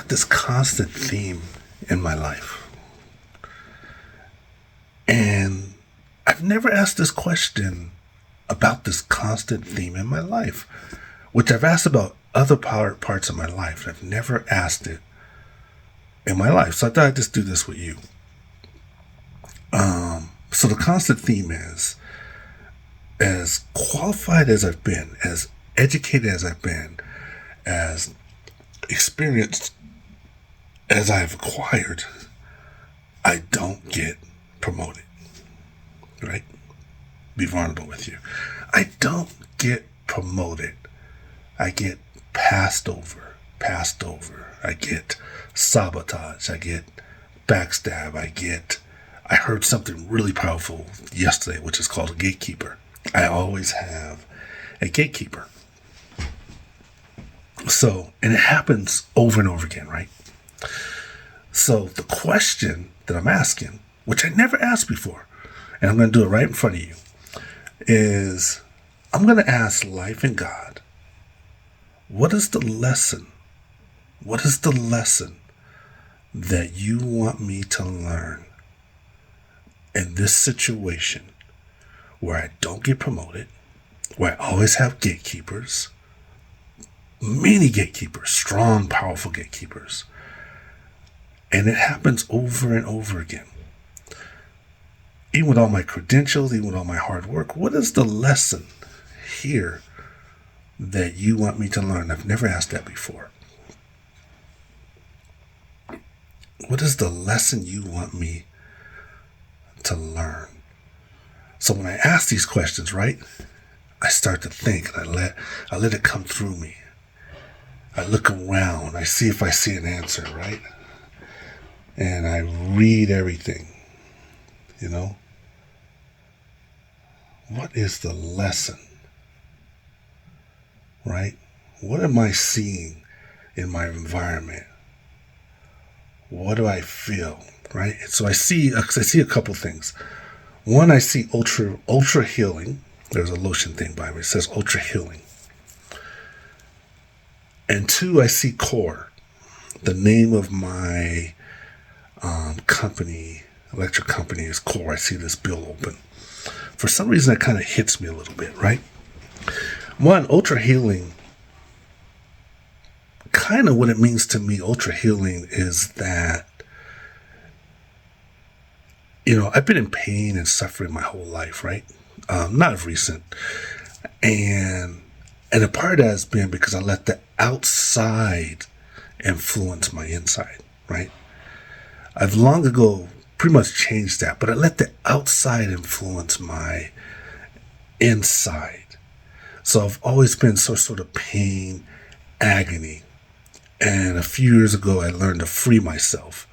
have this constant theme in my life. And I've never asked this question about this constant theme in my life, which I've asked about other parts of my life. I've never asked it in my life. So I thought I'd just do this with you. So the constant theme is, as qualified as I've been, as educated as I've been, as experienced as I've acquired, I don't get promoted. Right? Be vulnerable with you. I don't get promoted. I get passed over. I get sabotage. I get backstab. I heard something really powerful yesterday, which is called a gatekeeper. I always have a gatekeeper. So, and it happens over and over again, right? So the question that I'm asking, which I never asked before, and I'm going to do it right in front of you, is I'm going to ask life and God, what is the lesson? What is the lesson that you want me to learn in this situation where I don't get promoted, where I always have gatekeepers, many gatekeepers, strong, powerful gatekeepers, and it happens over and over again. Even with all my credentials, even with all my hard work, what is the lesson here that you want me to learn? I've never asked that before. What is the lesson you want me to learn? So when I ask these questions, right, I start to think, and I let it come through me. I look around, I see if I see an answer, right? And I read everything, you know? What is the lesson? Right? What am I seeing in my environment? What do I feel? Right? So I see a couple things. One, I see ultra healing. There's a lotion thing by me. It says ultra healing. And two, I see core. The name of my company, electric company, is Core. I see this bill open. For some reason, that kind of hits me a little bit, right? One, ultra healing, kind of what it means to me, ultra healing, is that, you know, I've been in pain and suffering my whole life, right? Not of recent. And a part of that has been because I let the outside influence my inside, right? I've long ago pretty much changed that, but I let the outside influence my inside. So I've always been sort of pain, agony. And a few years ago, I learned to free myself.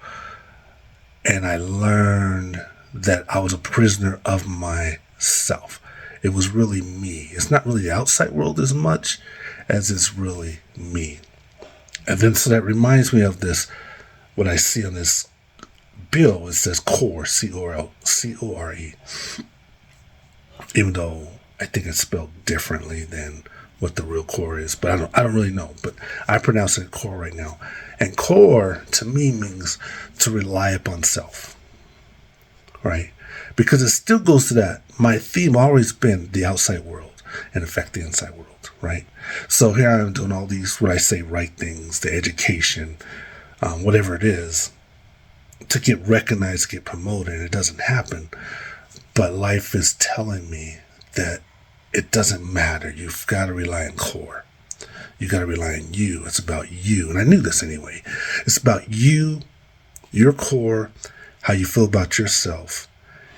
And I learned that I was a prisoner of myself. It was really me. It's not really the outside world as much as it's really me. And then so that reminds me of this, what I see on this bill. It says Core, C-O-R-E. Even though I think it's spelled differently than what the real core is, but I don't really know. But I pronounce it core right now. And core to me means to rely upon self, right? Because it still goes to that. My theme always been the outside world and affect the inside world, right? So here I am doing all these, what I say, right things, the education, whatever it is, to get recognized, get promoted. It doesn't happen. But life is telling me that it doesn't matter. You've got to rely on core. You got to rely on you. It's about you. And I knew this anyway. It's about you, your core, how you feel about yourself.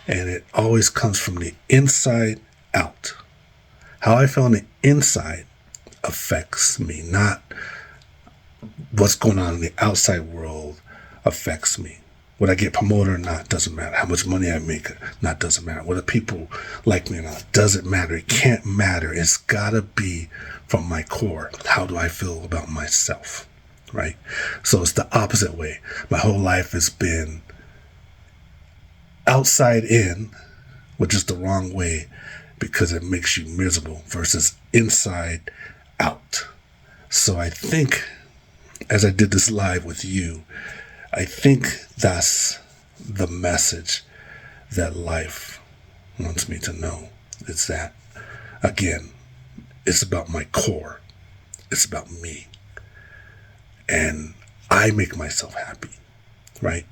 And it always comes from the inside out. How I feel on the inside affects me, not what's going on in the outside world affects me. Whether I get promoted or not doesn't matter. How much money I make, not doesn't matter. Whether people like me or not doesn't matter. It can't matter. It's gotta be from my core. How do I feel about myself, right? So it's the opposite way. My whole life has been outside in, which is the wrong way because it makes you miserable, versus inside out. So I think as I did this live with you, I think that's the message that life wants me to know. It's that, again, it's about my core. It's about me. And I make myself happy, right?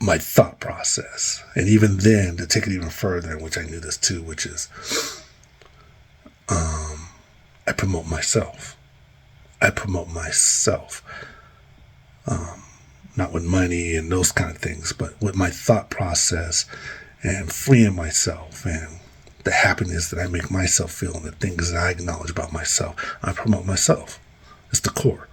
My thought process. And even then, to take it even further, which I knew this too, which is I promote myself. I promote myself. Not with money and those kind of things, but with my thought process and freeing myself and the happiness that I make myself feel and the things that I acknowledge about myself. I promote myself. It's the core.